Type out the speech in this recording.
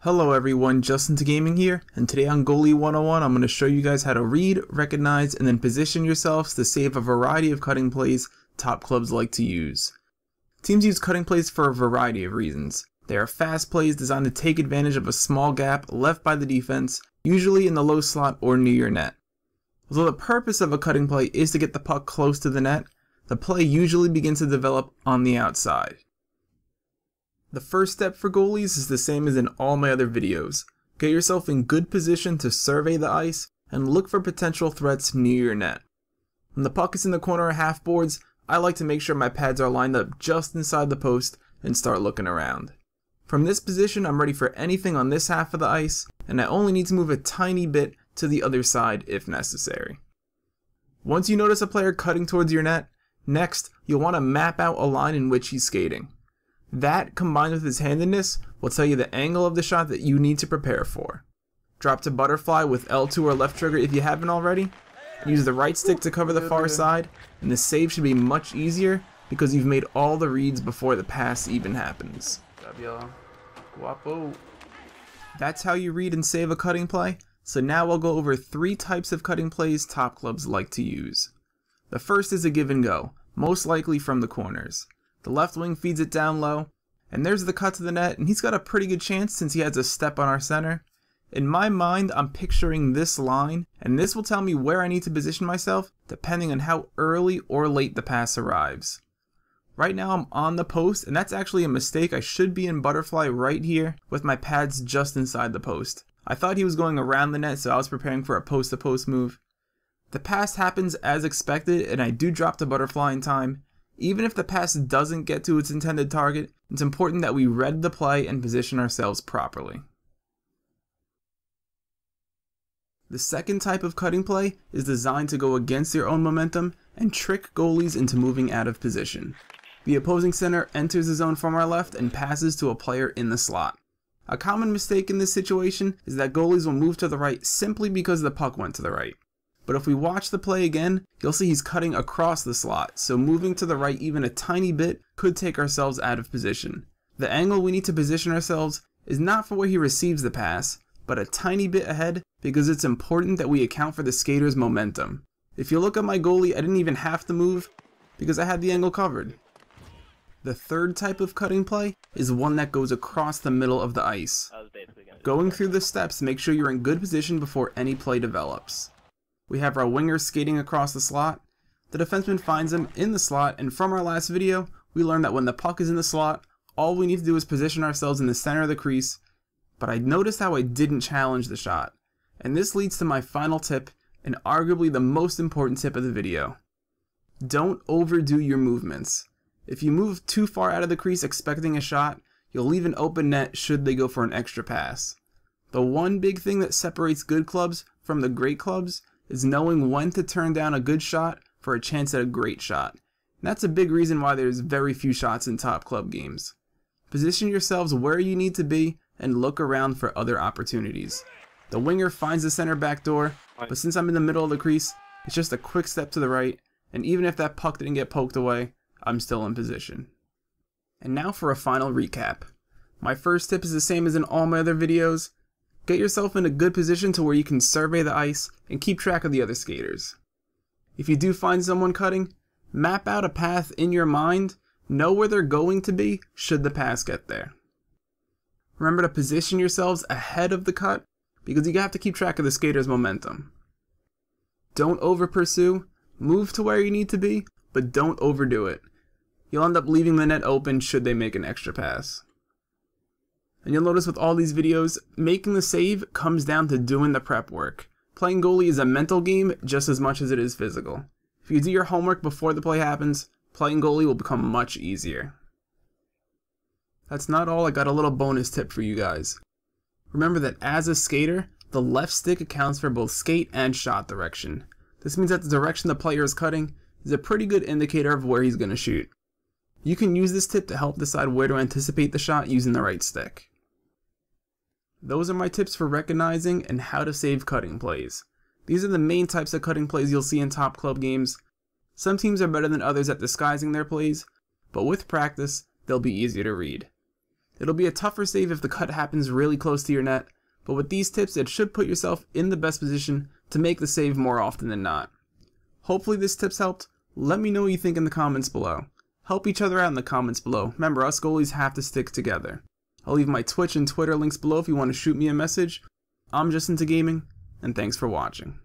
Hello everyone, Justin to Gaming here, and today on Goalie 101 I'm going to show you guys how to read, recognize, and then position yourselves to save a variety of cutting plays top clubs like to use. Teams use cutting plays for a variety of reasons. They are fast plays designed to take advantage of a small gap left by the defense, usually in the low slot or near your net. Although the purpose of a cutting play is to get the puck close to the net, the play usually begins to develop on the outside. The first step for goalies is the same as in all my other videos. Get yourself in good position to survey the ice and look for potential threats near your net. When the puck is in the corner or half boards, I like to make sure my pads are lined up just inside the post and start looking around. From this position, I'm ready for anything on this half of the ice, and I only need to move a tiny bit to the other side if necessary. Once you notice a player cutting towards your net, next you'll want to map out a line in which he's skating. That, combined with his handedness, will tell you the angle of the shot that you need to prepare for. Drop to butterfly with L2 or left trigger if you haven't already. Use the right stick to cover the far side, and the save should be much easier because you've made all the reads before the pass even happens. That's how you read and save a cutting play, so now I'll go over 3 types of cutting plays top clubs like to use. The first is a give and go, most likely from the corners. The left wing feeds it down low, and there's the cut to the net, and he's got a pretty good chance since he has a step on our center. In my mind, I'm picturing this line, and this will tell me where I need to position myself depending on how early or late the pass arrives. Right now I'm on the post, and that's actually a mistake. I should be in butterfly right here with my pads just inside the post. I thought he was going around the net, so I was preparing for a post-to-post move. The pass happens as expected, and I do drop the butterfly in time. Even if the pass doesn't get to its intended target, it's important that we read the play and position ourselves properly. The second type of cutting play is designed to go against your own momentum and trick goalies into moving out of position. The opposing center enters the zone from our left and passes to a player in the slot. A common mistake in this situation is that goalies will move to the right simply because the puck went to the right. But if we watch the play again, you'll see he's cutting across the slot, so moving to the right even a tiny bit could take ourselves out of position. The angle we need to position ourselves is not for where he receives the pass, but a tiny bit ahead because it's important that we account for the skater's momentum. If you look at my goalie, I didn't even have to move because I had the angle covered. The third type of cutting play is one that goes across the middle of the ice. Going through the steps, make sure you're in good position before any play develops. We have our winger skating across the slot. The defenseman finds him in the slot, and from our last video, we learned that when the puck is in the slot, all we need to do is position ourselves in the center of the crease. But I noticed how I didn't challenge the shot. And this leads to my final tip, and arguably the most important tip of the video. Don't overdo your movements. If you move too far out of the crease expecting a shot, you'll leave an open net should they go for an extra pass. The one big thing that separates good clubs from the great clubs is knowing when to turn down a good shot for a chance at a great shot. And that's a big reason why there's very few shots in top club games. Position yourselves where you need to be and look around for other opportunities. The winger finds the center back door, but since I'm in the middle of the crease, it's just a quick step to the right, and even if that puck didn't get poked away, I'm still in position. And now for a final recap. My first tip is the same as in all my other videos. Get yourself in a good position to where you can survey the ice and keep track of the other skaters. If you do find someone cutting, map out a path in your mind, know where they're going to be should the pass get there. Remember to position yourselves ahead of the cut because you have to keep track of the skater's momentum. Don't over pursue, move to where you need to be, but don't overdo it. You'll end up leaving the net open should they make an extra pass. And you'll notice with all these videos, making the save comes down to doing the prep work. Playing goalie is a mental game just as much as it is physical. If you do your homework before the play happens, playing goalie will become much easier. That's not all, I got a little bonus tip for you guys. Remember that as a skater, the left stick accounts for both skate and shot direction. This means that the direction the player is cutting is a pretty good indicator of where he's going to shoot. You can use this tip to help decide where to anticipate the shot using the right stick. Those are my tips for recognizing and how to save cutting plays. These are the main types of cutting plays you'll see in top club games. Some teams are better than others at disguising their plays, but with practice, they'll be easier to read. It'll be a tougher save if the cut happens really close to your net, but with these tips it should put yourself in the best position to make the save more often than not. Hopefully this tips helped. Let me know what you think in the comments below. Help each other out in the comments below. Remember, us goalies have to stick together. I'll leave my Twitch and Twitter links below if you want to shoot me a message. I'm just into gaming, and thanks for watching.